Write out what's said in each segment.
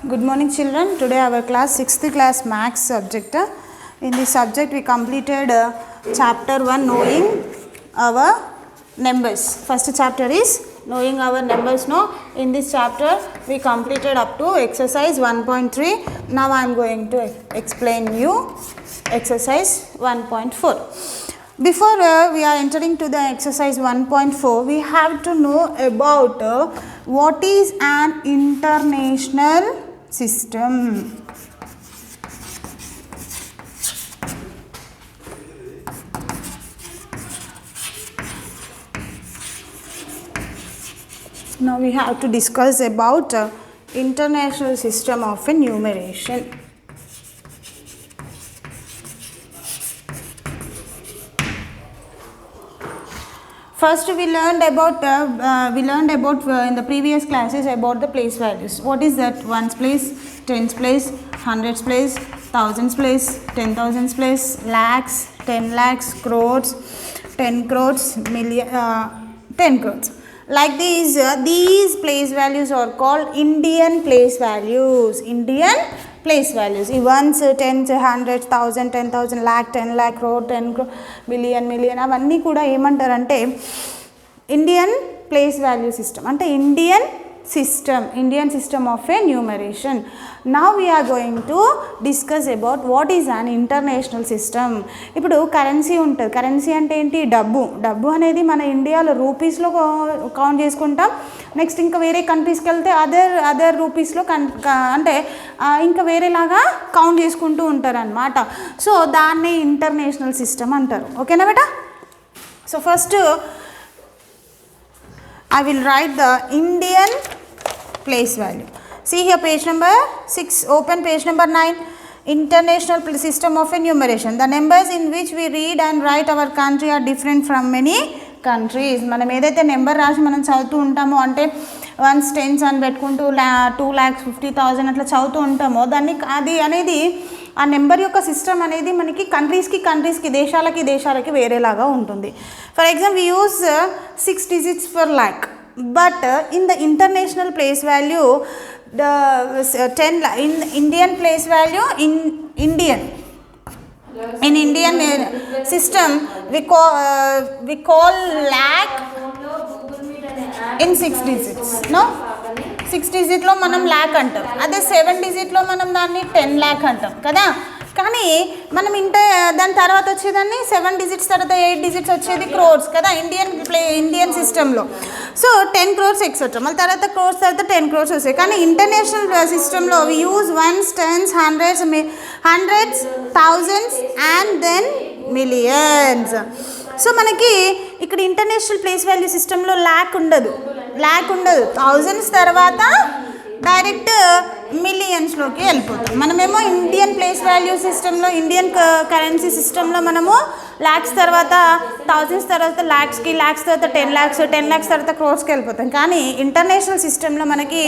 Good morning children. Today our class 6th class maths subject. In this subject we completed chapter 1 knowing our numbers. First chapter is knowing our numbers. No, in this chapter we completed up to exercise 1.3. Now I am going to explain you exercise 1.4. Before we are entering to the exercise 1.4, we have to know about what is an international system. Now we have to discuss about international system of enumeration. First we learned about in the previous classes about the place values. What is that? Ones place, tens place, hundreds place, thousands place, 10,000s place, lakhs, 10 lakhs, crores, 10 crores, million, 10 crores. Like these place values are called Indian place values. Indian place values. Ones, tens, hundreds, thousand, 10,000, lakh, 10 lakh, crore, 10 crore, million, అవన్నీ కూడా ఏమంటారంటే Indian place value system అంటే Indian system of a numeration. Now we are going to discuss about what is an international system. ఇప్పుడు currency ఉంటుంది. Currency అంటే ఏంటి? డబ్బు అనేది మన ఇండియాలో రూపీస్లో కౌంట్ చేసుకుంటాం. నెక్స్ట్ ఇంకా వేరే కంట్రీస్కి వెళ్తే అదర్ రూపీస్లో అంటే ఇంకా వేరేలాగా కౌంట్ చేసుకుంటూ ఉంటారనమాట. సో దాన్ని ఇంటర్నేషనల్ సిస్టమ్ అంటారు. ఓకేనా బేటా? So first I will write the Indian place value. See here page number 6, open page number 9. International system of enumeration. The numbers in which we read and write our country are different from many countries. మనం ఏదైతే number రాసి మనం చదువుతూ ఉంటామో అంటే ones tens అని పెట్టుకుంటూ 2,50,000 అట్లా చదువుతూ ఉంటామో దాన్ని అది అనేది ఆ నెంబర్ యొక్క సిస్టమ్ అనేది మనకి కంట్రీస్కి దేశాలకి వేరేలాగా ఉంటుంది. For example we use 6 digits per lakh, but in the international place value the 10 in Indian place value in Indian system we call lakh in 6 digits. No, 6 డిజిట్లో మనం ల్యాక్ అంటాం. అదే 7 డిజిట్లో మనం దాన్ని 10 lakh అంటాం కదా. కానీ మనం దాని తర్వాత వచ్చేదాన్ని 7 digits తర్వాత 8 digits వచ్చేది క్రోర్స్ కదా ఇండియన్ సిస్టంలో. సో 10 crores ఎక్సెట్రా, మళ్ళీ తర్వాత క్రోర్స్ తర్వాత 10 crores వస్తాయి. కానీ ఇంటర్నేషనల్ సిస్టంలో we use ones, tens, hundreds, thousands and then millions. So మనకి ఇక్కడ ఇంటర్నేషనల్ ప్లేస్ వాల్యూ సిస్టంలో ల్యాక్ ఉండదు. థౌజండ్స్ తర్వాత డైరెక్ట్ మిలియన్స్లోకి వెళ్ళిపోతాం. మనమేమో ఇండియన్ ప్లేస్ వాల్యూ సిస్టంలో ఇండియన్ కరెన్సీ సిస్టంలో మనము ల్యాక్స్ తర్వాత థౌజండ్స్ తర్వాత ల్యాక్స్ తర్వాత 10 lakhs తర్వాత క్రోర్స్కి వెళ్ళిపోతాం. కానీ ఇంటర్నేషనల్ సిస్టంలో మనకి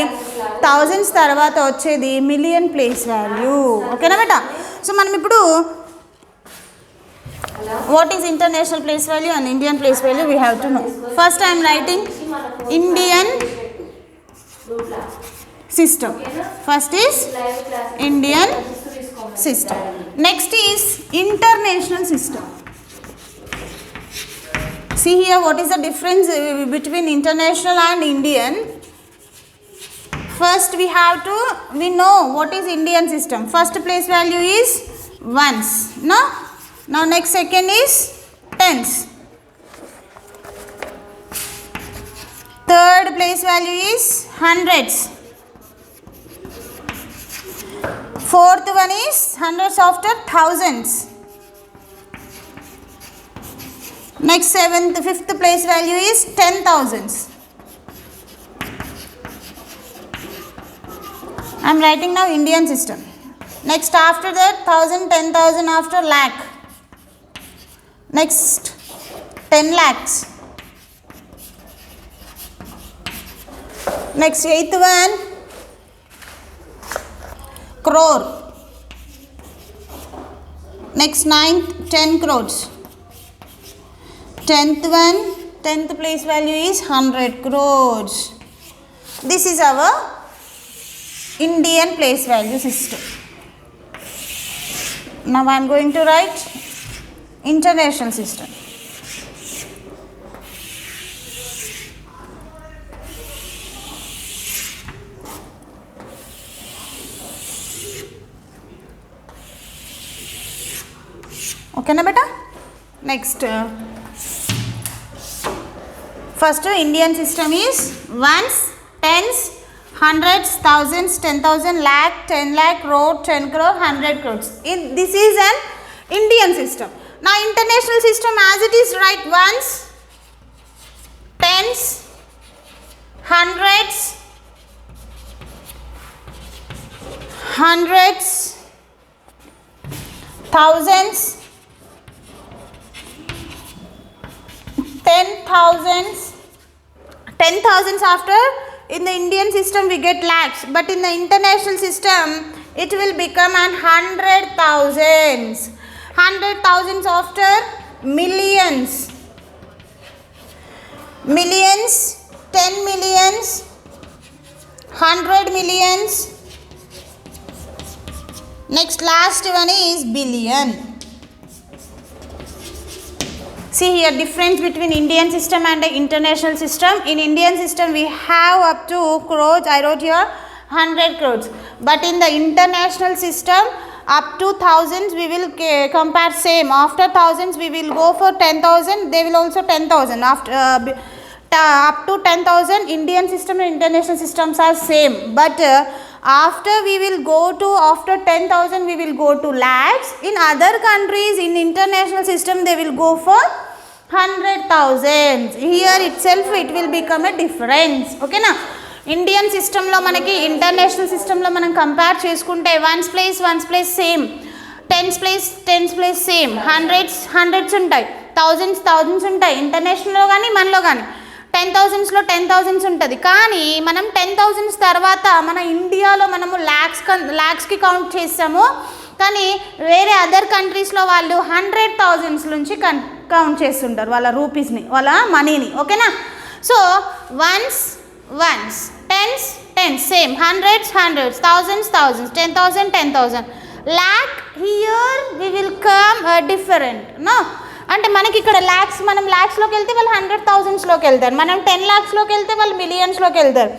థౌజండ్స్ తర్వాత వచ్చేది మిలియన్ ప్లేస్ వాల్యూ. ఓకేనా బేటా? సో మనం ఇప్పుడు what is international place value and Indian place value we have to know. First I am writing Indian system. First is Indian system. Next is international system. See here what is the difference between international and Indian. First we know what is Indian system. First place value is ones. No? Now next second is tens. Third place value is hundreds. Fourth one is hundreds after thousands. Next fifth place value is 10,000s. I am writing now Indian system. Next after that 1,000, 10,000 after lakh. Next 10 lakhs. Next 8th one crore. Next 9th 10 crores. 10th one 10th place value is 100 crores. This is our Indian place value system. Now I am going to write international system. Okay na beta? Next, first Indian system is ones, tens, hundreds, thousands, 10,000, lakh, 10 lakh, crore, 10 crore, 100 crores. This is an Indian system. Now international system as it is, write ones, tens, hundreds, thousands, 10,000s after. In the Indian system we get lakhs, but in the international system it will become an 100,000s. 100,000s after millions, 10 millions, 100 millions. Next, last one is billion. See here difference between Indian system and the international system. In Indian system we have up to crores, I wrote here 100 crores, but in the international system up to thousands we will compare same. After thousands we will go for 10,000, they will also 10,000. After up to 10,000 Indian system and international systems are same, but after we will go to, after 10,000 we will go to lakhs. In other countries in international system they will go for 100,000. Here itself it will become a difference. Okay na? Indian system lo manaki international system lo manam compare cheskunte ones place same, tens place same, hundreds untai, thousands ఉంటాయి international లో కానీ మనలో కానీ. 10,000s లో 10,000s ఉంటుంది, కానీ మనం 10,000s తర్వాత మన ఇండియాలో మనము ల్యాక్స్కి కౌంట్ చేస్తాము, కానీ వేరే అదర్ కంట్రీస్లో వాళ్ళు 100,000s నుంచి కౌంట్ చేస్తుంటారు వాళ్ళ రూపీస్ని, వాళ్ళ మనీని. ఓకేనా? So ones, tens same, hundreds, thousands, 10,000. Lakh here we will come different no. అంటే మనకి ఇక్కడ ల్యాక్స్, మనం ల్యాక్స్లోకి వెళ్తే వాళ్ళు 100,000స్లోకి వెళ్తారు, మనం 10 lakhsలోకి వెళ్తే వాళ్ళు మిలియన్స్లోకి వెళ్తారు,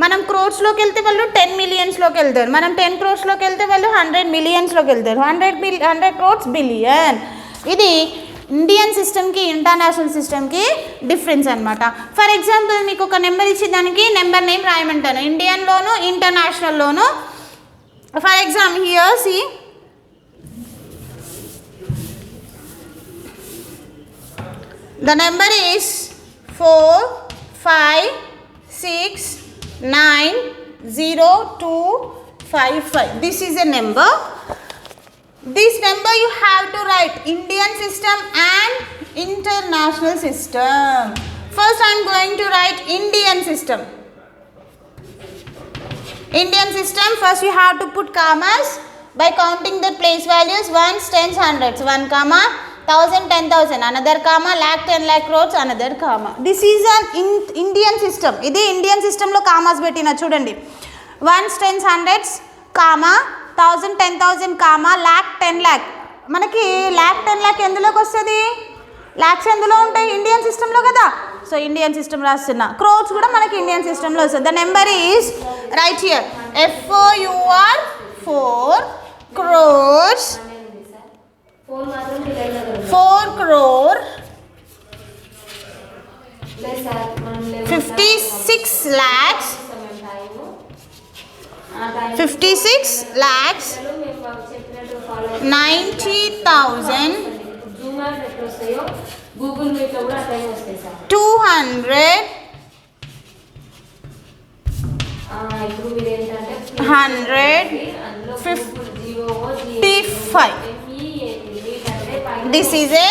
మనం క్రోర్స్లోకి వెళ్తే వాళ్ళు 10 millionsలోకి వెళ్తారు, మనం 10 crores వెళ్తే వాళ్ళు 100 millionsలోకి వెళ్తారు, 100 crores బిలియన్. ఇది ఇండియన్ సిస్టమ్కి ఇంటర్నేషనల్ సిస్టమ్కి డిఫరెన్స్ అనమాట. ఫర్ ఎగ్జాంపుల్ మీకు ఒక నెంబర్ ఇచ్చి దానికి నెంబర్ నేమ్ రాయమంటాను, ఇండియన్లోను ఇంటర్నేషనల్లోను. For example here see, the number is 4569025. This is a number. This number you have to write Indian system and international system. First I am going to write Indian system. First you have to put commas by counting the place values, ones, tens, hundreds. 1 comma, 1,000, 10,000, another comma, lakh, 10 lakh, crores, another comma. This is an Indian system. ఇది Indian సిస్టంలో commas పెట్టిన చూడండి. Ones, tens, hundreds, comma, 1,000, 10,000, comma, lakh, 10 lakh. మనకి lakh, 10 lakh ఎందులోకి వస్తుంది? ల్యాక్స్ ఎందులో ఉంటాయి? Indian సిస్టంలో కదా. సో ఇండియన్ సిస్టమ్ రాస్తున్నా. క్రోర్స్ కూడా మనకి ఇండియన్ సిస్టంలో వస్తుంది. The number is right here, FOUR 4 crores 4 crore 56 lakhs 90,000 255. This is a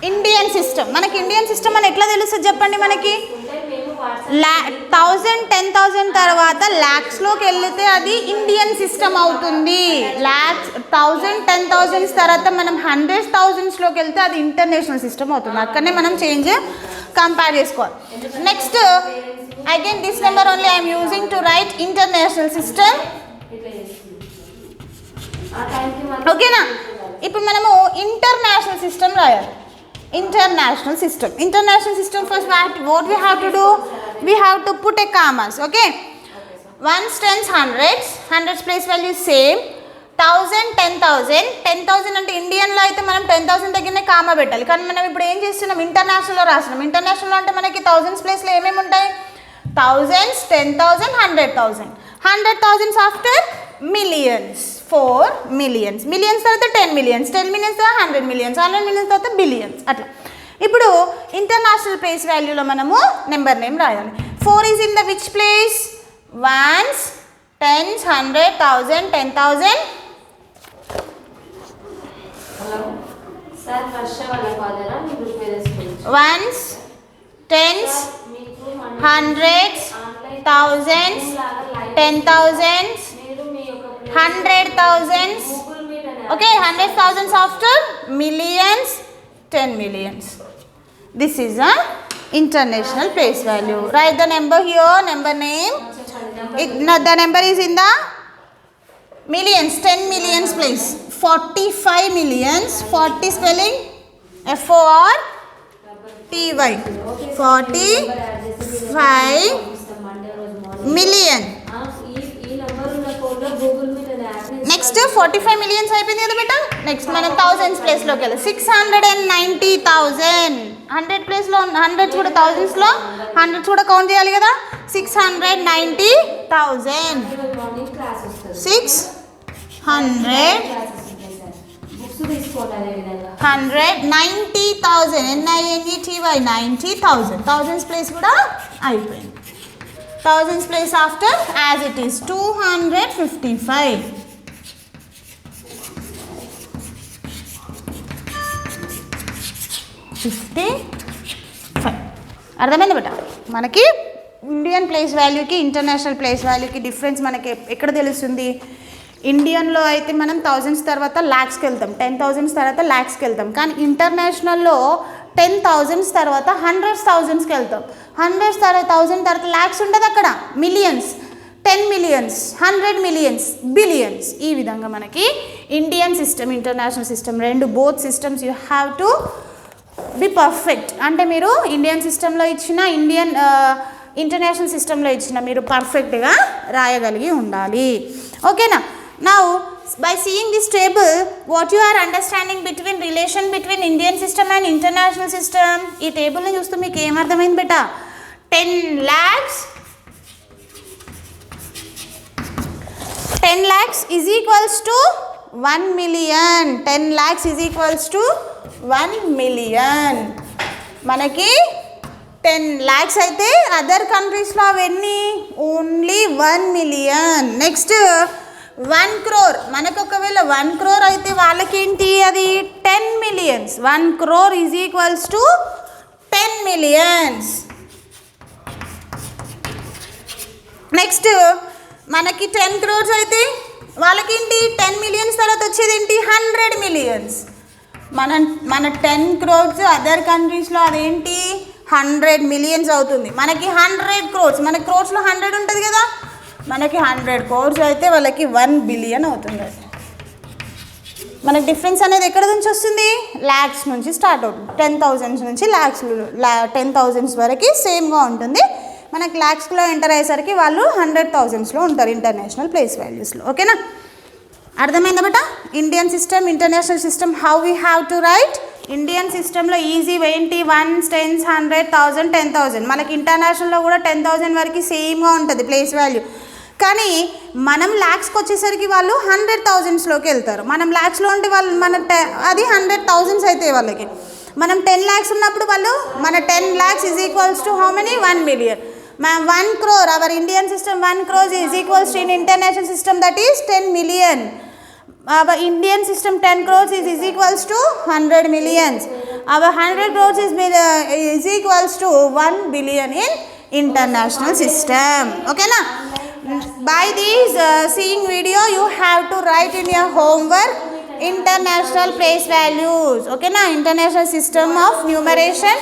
Indian system. మనకి ఇండియన్ సిస్టమ్ అని ఎట్లా తెలుస్తుంది చెప్పండి? మనకి 1,000, 10,000 తర్వాత ల్యాక్స్లోకి వెళ్తే అది ఇండియన్ సిస్టమ్ అవుతుంది. 1,000, 10,000 తర్వాత మనం 100,000స్లోకి వెళ్తే అది ఇంటర్నేషనల్ సిస్టమ్ అవుతుంది. అక్కడనే మనం చేంజ్ కంపేర్ చేసుకోవాలి. Next again this number only I'm using to right international system. ఓకేనా. ఇప్పుడు మనము ఇంటర్నేషనల్ సిస్టమ్ రాయాలి. International system first what we have to do, we have to put a commas. Okay, ones, tens, hundreds place value same, 1000 10,000 అంటే ఇండియన్లో అయితే మనం 10,000 దగ్గరనే comma పెట్టాలి. కానీ మనం ఇప్పుడు ఏం చేస్తున్నాం, ఇంటర్నేషనల్లో రాస్తున్నాం. ఇంటర్నేషనల్లో అంటే మనకి థౌజండ్స్ ప్లేస్లో ఏమేమి ఉంటాయి, thousands, 10,000, 100,000 after millions, 4 millions, millions తర్వాత 10 millions, 10 millions తర్వాత 100 millions, 100 millions తర్వాత బిలియన్స్. అట్లా ఇప్పుడు ఇంటర్నేషనల్ ప్లేస్ వాల్యూలో మనము నెంబర్ నేమ్ రాయాలి. 4 is in the which place, ones, tens, 100,000, 10,000. Ones, tens, hundreds, thousands, 10,000s, 100,000s. Okay, 100,000s after millions, 10 millions. This is a international place value. Write the number here, number name. The number is in the millions, 10 millions place. 45 millions, 40 spelling FORTY, 45 million. Next 45 millions అయిపోయింది కదా బేటా. Next మనం thousands ప్లేస్లోకి వెళ్ళాలి. 690,000, 100 ప్లేస్లో 100 కూడా థౌజండ్స్లో 100 కూడా count చేయాలి కదా. 690,000, 690,000, NINETY, 90,000. థౌజండ్స్ ప్లేస్ కూడా అయిపోయింది. Thousands place after as it is 255. అర్థమైంది బేట. మనకి ఇండియన్ ప్లేస్ వాల్యూకి ఇంటర్నేషనల్ ప్లేస్ వాల్యూకి డిఫరెన్స్ మనకి ఎక్కడ తెలుస్తుంది. ఇండియన్లో అయితే మనం థౌజండ్స్ తర్వాత ల్యాక్స్కి వెళ్తాం, 10,000s తర్వాత ల్యాక్స్కి వెళ్తాం. కానీ ఇంటర్నేషనల్లో 10,000s తర్వాత 100,000sకి వెళ్తాం. 100 తర్వాత 1000 తర్వాత ల్యాక్స్ ఉండదు, అక్కడ మిలియన్స్, 10 millions, 100 millions, బిలియన్స్. ఈ విధంగా మనకి ఇండియన్ సిస్టమ్, ఇంటర్నేషనల్ సిస్టమ్ రెండు both systems you have to be perfect. అంటే మీరు ఇండియన్ సిస్టంలో ఇచ్చిన, ఇంటర్నేషనల్ సిస్టంలో ఇచ్చిన మీరు పర్ఫెక్ట్గా రాయగలిగి ఉండాలి. ఓకేనా. Now by seeing this table, what you are understanding between relation between Indian system and international system, ఈ టేబుల్ ని చూస్తే మీకు ఏం అర్థమైంది బేటా. 10 lakhs is equals to 1 million. 10 lakhs is equals to 1 million. మనకి 10 lakhs అయితే అదర్ కంట్రీస్లో అవన్నీ ఓన్లీ 1 million. నెక్స్ట్ 1 crore, మనకు ఒకవేళ 1 crore అయితే వాళ్ళకేంటి అది 10 millions. 1 crore is equals to 10 millions. Next మనకి 10 crores అయితే వాళ్ళకేంటి 10 millions తర్వాత వచ్చేది ఏంటి 100 millions. మన 10 crores అదర్ కంట్రీస్లో అదేంటి 100 millions అవుతుంది. మనకి 100 crores, మన క్రోర్స్లో 100 ఉంటుంది కదా, మనకి 100 crores అయితే వాళ్ళకి 1 billion అవుతుంది. మనకి డిఫరెన్స్ అనేది ఎక్కడ నుంచి వస్తుంది, ల్యాక్స్ నుంచి స్టార్ట్ అవుతుంది. 10,000s నుంచి ల్యాక్స్, 10,000s వరకు సేమ్గా ఉంటుంది. మనకి ల్యాక్స్లో ఎంటర్ అయ్యేసరికి వాళ్ళు 100,000sలో ఉంటారు ఇంటర్నేషనల్ ప్లేస్ వాల్యూస్లో. ఓకేనా. అర్థమైందా బేటా. Indian system, international system, how we have to write. Indian సిస్టంలో ఈజీ ఏంటి, 1s, 10s, 100, 1000, 10,000. మనకి ఇంటర్నేషనల్లో కూడా 10,000 వరకు సేమ్గా ఉంటుంది ప్లేస్ వాల్యూ. కానీ మనం ల్యాక్స్కి వచ్చేసరికి వాళ్ళు 100,000sలోకి వెళ్తారు. మనం ల్యాక్స్లో ఉంటే వాళ్ళు అది 100,000s అయితే వాళ్ళకి. మనం 10 lakhs ఉన్నప్పుడు వాళ్ళు మన 10 lakhs is equals to how many, 1 million. 1 crore, our Indian system 1 crore is equals to in international system that is 10 million. Our Indian system 10 crores is equals to 100 millions. Our 100 crores is equals to 1 billion in international system. Okay na. By this seeing video you have to write in your homework international place values. Okay na. International system of numeration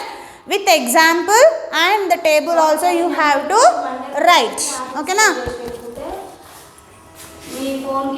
with example and the table also you have to write. Okay na. ఫోన్కి